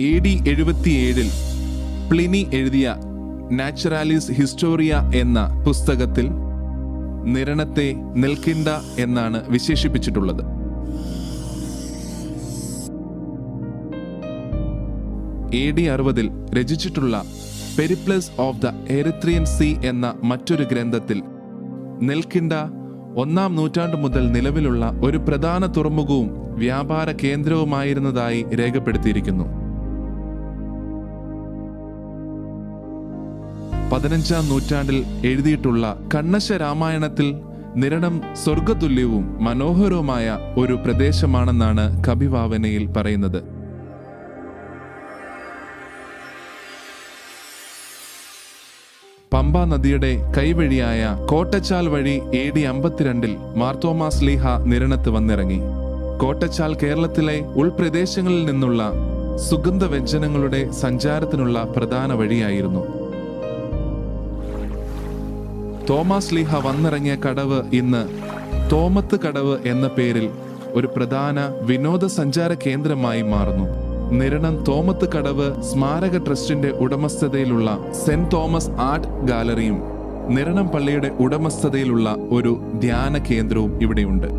AD 77 Pliny എഴുതിയ നാച്ചുറാലിസ് Historia എന്ന പുസ്തകത്തിൽ നിരണത്തെ നിൽക്കിൻഡ എന്നാണ് വിശേഷിപ്പിച്ചിട്ടുള്ളത്. AD 60 രചിച്ചിട്ടുള്ള Periplus of the Erythraean sea എന്ന മറ്റൊരു ഗ്രന്ഥത്തിൽ നിൽക്കിൻഡ 1-ാം നൂറ്റാണ്ട് മുതൽ നിലവിലുള്ള ഒരു പ്രധാന തുറമുഖവും വ്യാപാര കേന്ദ്രവുമായിരുന്നതായി രേഖപ്പെടുത്തിയിരിക്കുന്നു. 15-ാം നൂറ്റാണ്ടിൽ എഴുതിയിട്ടുള്ള കണ്ണശ രാമായണത്തിൽ നിരണം സ്വർഗതുല്യവും മനോഹരവുമായ ഒരു പ്രദേശമാണെന്നാണ് കവിഭാവനയിൽ പറയുന്നത്. പമ്പ നദിയുടെ കൈവഴിയായ കോട്ടച്ചാൽ വഴി AD 52 മാർത്തോമാ ശ്ലീഹ നിരണത്ത് വന്നിറങ്ങി. കോട്ടച്ചാൽ കേരളത്തിലെ ഉൾപ്രദേശങ്ങളിൽ നിന്നുള്ള സുഗന്ധവ്യഞ്ജനങ്ങളുടെ സഞ്ചാരത്തിനുള്ള പ്രധാന വഴിയായിരുന്നു. തോമാസ് ശ്ലീഹ വന്നിറങ്ങിയ കടവ് ഇന്ന് തോമത്ത് കടവ് എന്ന പേരിൽ ഒരു പ്രധാന വിനോദസഞ്ചാര കേന്ദ്രമായി മാറുന്നു. നിരണം തോമത്ത് കടവ് സ്മാരക ട്രസ്റ്റിന്റെ ഉടമസ്ഥതയിലുള്ള സെന്റ് തോമസ് ആർട്ട് ഗാലറിയും നിരണം പള്ളിയുടെ ഉടമസ്ഥതയിലുള്ള ഒരു ധ്യാന കേന്ദ്രവും ഇവിടെയുണ്ട്.